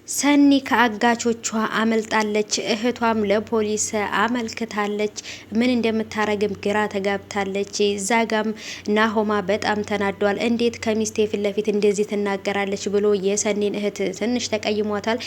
ሰኒ ከአጋቾቿ አመልጣለች። እህቷም ለፖሊስ አመልክታለች። ምን እንደምታረግም ግራ ተጋብታለች። ዛጋም ናሆማ በጣም ተናዷል። እንዴት ከሚስቴ ፊት ለፊት እንደዚህ ትናገራለች ብሎ የሰኒን እህት ትንሽ ተቀይሟታል።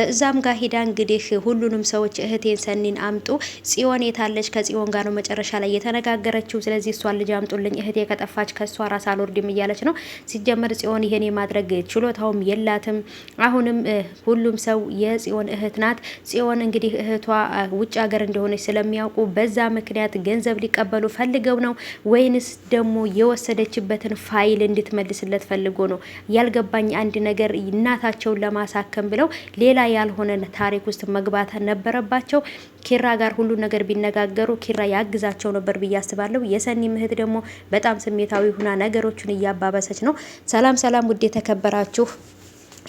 እዛም ጋር ሂዳ እንግዲህ ሁሉንም ሰዎች እህቴን ሰኒን አምጡ፣ ጽዮን የታለች? ከጽዮን ጋር ነው መጨረሻ ላይ የተነጋገረችው። ስለዚህ እሷን ልጅ አምጡልኝ፣ እህቴ ከጠፋች ከሷ ራስ አልወርድም እያለች ነው። ሲጀመር ጽዮን ይሄን የማድረግ ችሎታውም የላትም። አሁንም ሁሉም ሰው የጽዮን እህት ናት። ጽዮን እንግዲህ እህቷ ውጭ ሀገር እንደሆነች ስለሚያውቁ በዛ ምክንያት ገንዘብ ሊቀበሉ ፈልገው ነው ወይንስ ደግሞ የወሰደችበትን ፋይል እንድትመልስለት ፈልጎ ነው? ያልገባኝ አንድ ነገር፣ እናታቸውን ለማሳከም ብለው ሌላ ያልሆነ ታሪክ ውስጥ መግባት ነበረባቸው። ኪራ ጋር ሁሉ ነገር ቢነጋገሩ ኪራ ያግዛቸው ነበር ብዬ አስባለሁ። የሰኒ እህት ደግሞ በጣም ስሜታዊ ሁና ነገሮችን እያባበሰች ነው። ሰላም ሰላም፣ ውድ የተከበራችሁ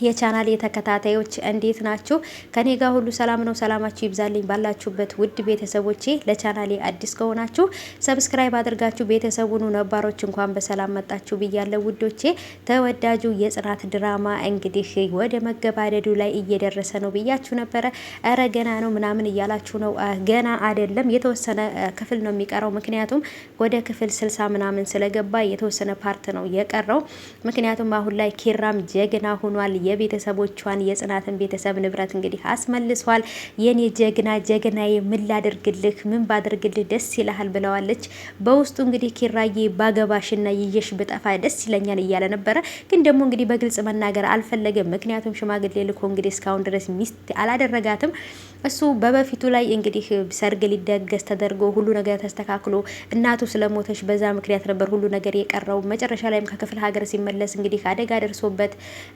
የቻናል የተከታታዮች እንዴት ናችሁ? ከኔ ጋር ሁሉ ሰላም ነው። ሰላማችሁ ይብዛልኝ ባላችሁበት ውድ ቤተሰቦቼ። ለቻናሌ አዲስ ከሆናችሁ ሰብስክራይብ አድርጋችሁ ቤተሰቡን ነባሮች እንኳን በሰላም መጣችሁ ብያለሁ ውዶቼ። ተወዳጁ የጽናት ድራማ እንግዲህ ወደ መገባደዱ ላይ እየደረሰ ነው ብያችሁ ነበረ። እረ ገና ነው ምናምን እያላችሁ ነው። ገና አይደለም፣ የተወሰነ ክፍል ነው የሚቀረው። ምክንያቱም ወደ ክፍል 60 ምናምን ስለገባ የተወሰነ ፓርት ነው የቀረው። ምክንያቱም አሁን ላይ ኪራም ጀግና ሆኗል። የቤተሰቦቿን የጽናትን ቤተሰብ ንብረት እንግዲህ አስመልሷል። የኔ ጀግና ጀግናዬ ምን ላድርግልህ፣ ምን ባድርግልህ ደስ ይልሃል ብለዋለች። በውስጡ እንግዲህ ኪራዬ ባገባሽና ይየሽ ብጠፋ ደስ ይለኛል እያለ ነበረ። ግን ደግሞ እንግዲህ በግልጽ መናገር አልፈለገም። ምክንያቱም ሽማግሌ ልኮ እንግዲህ እስካሁን ድረስ ሚስት አላደረጋትም። እሱ በበፊቱ ላይ እንግዲህ ሰርግ ሊደገስ ተደርጎ ሁሉ ነገር ተስተካክሎ እናቱ ስለሞተች በዛ ምክንያት ነበር ሁሉ ነገር የቀረው። መጨረሻ ላይም ከክፍለ ሀገር ሲመለስ እንግዲህ አደጋ ደርሶበት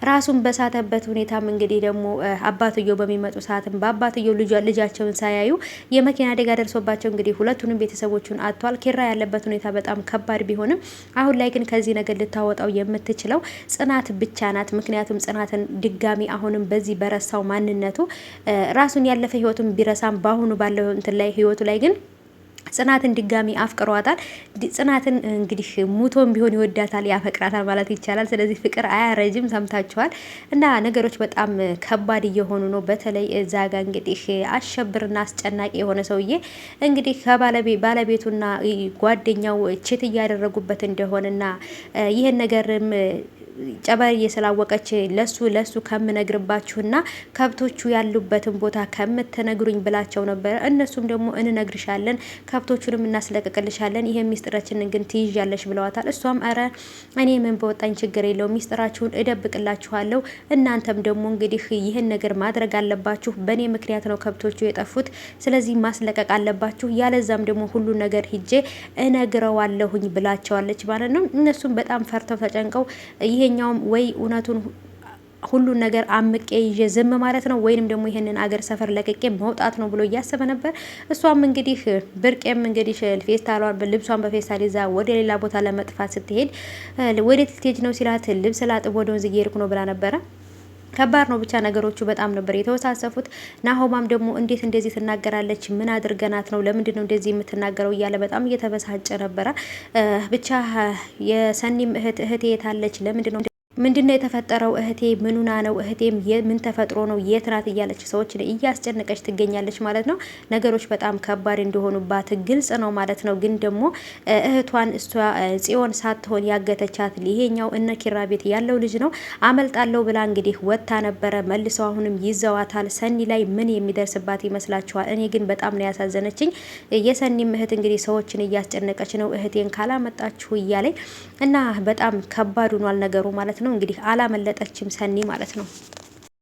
ራሱን በሳተበት ሁኔታም እንግዲህ ደግሞ አባትየው በሚመጡ ሰዓትም በአባትየው ልጃቸውን ሳያዩ የመኪና አደጋ ደርሶባቸው እንግዲህ ሁለቱንም ቤተሰቦቹን አጥቷል። ኪራ ያለበት ሁኔታ በጣም ከባድ ቢሆንም አሁን ላይ ግን ከዚህ ነገር ልታወጣው የምትችለው ጽናት ብቻ ናት። ምክንያቱም ጽናትን ድጋሚ አሁንም በዚህ በረሳው ማንነቱ ራሱን ያለፈ ህይወቱን ቢረሳም በአሁኑ ባለው እንትን ላይ ህይወቱ ላይ ግን ጽናትን ድጋሚ አፍቅሯታል። ጽናትን እንግዲህ ሙቶም ቢሆን ይወዳታል፣ ያፈቅራታል ማለት ይቻላል። ስለዚህ ፍቅር አያረጅም፣ ሰምታችኋል። እና ነገሮች በጣም ከባድ እየሆኑ ነው። በተለይ እዛ ጋ እንግዲህ አሸብርና አስጨናቂ የሆነ ሰውዬ እንግዲህ ከባለቤቱና ጓደኛው ችት እያደረጉበት እንደሆነና ይህን ነገርም ጨበርዬ ስላወቀች ለሱ ከምነግርባችሁና ከብቶቹ ያሉበትን ቦታ ከምትነግሩኝ ብላቸው ነበር። እነሱም ደግሞ እንነግርሻለን፣ ከብቶቹንም እናስለቀቅልሻለን፣ ይሄ ሚስጥራችንን ግን ትይዣለሽ ብለዋታል። እሷም አረ እኔ ምን በወጣኝ ችግር የለውም፣ ሚስጥራችሁን እደብቅላችኋለሁ። እናንተም ደግሞ እንግዲህ ይህን ነገር ማድረግ አለባችሁ። በእኔ ምክንያት ነው ከብቶቹ የጠፉት፣ ስለዚህ ማስለቀቅ አለባችሁ። ያለዛም ደግሞ ሁሉ ነገር ሂጄ እነግረዋለሁኝ ብላቸዋለች ማለት ነው። እነሱም በጣም ፈርተው ተጨንቀው ይሄኛውም ወይ እውነቱን ሁሉን ነገር አምቄ ይዤ ዝም ማለት ነው ወይንም ደግሞ ይሄንን አገር ሰፈር ለቅቄ መውጣት ነው ብሎ እያሰበ ነበር። እሷም እንግዲህ ብርቄም እንግዲህ ፌስታሏን ልብሷን በፌስታል ይዛ ወደ ሌላ ቦታ ለመጥፋት ስትሄድ ወዴት ልትሄጂ ነው ሲላት ልብስ ላጥብ ወደ ወንዝ እየሄድኩ ነው ብላ ነበረ። ከባድ ነው ብቻ ነገሮቹ በጣም ነበር የተወሳሰፉት። ናሆማም ደግሞ እንዴት እንደዚህ ትናገራለች? ምን አድርገናት ነው? ለምንድን ነው እንደዚህ የምትናገረው? እያለ በጣም እየተበሳጨ ነበረ። ብቻ የሰኒም እህቴ የታለች? ለምንድን ነው ምንድነው የተፈጠረው? እህቴ ምኑና ነው? እህቴም ምን ተፈጥሮ ነው? የት ናት? እያለች ሰዎችን እያስጨነቀች ትገኛለች ማለት ነው። ነገሮች በጣም ከባድ እንደሆኑባት ግልጽ ነው ማለት ነው። ግን ደግሞ እህቷን እሷ ጽዮን ሳትሆን ያገተቻት ይሄኛው እነ ኪራ ቤት ያለው ልጅ ነው። አመልጣለሁ ብላ እንግዲህ ወጥታ ነበረ። መልሰው አሁንም ይዘዋታል። ሰኒ ላይ ምን የሚደርስባት ይመስላችኋል? እኔ ግን በጣም ነው ያሳዘነችኝ። የሰኒም እህት እንግዲህ ሰዎችን እያስጨነቀች ነው፣ እህቴን ካላመጣችሁ እያለኝ እና በጣም ከባድ ሆኗል ነገሩ ማለት ነው። እንግዲህ አላመለጠችም ሰኒ ማለት ነው።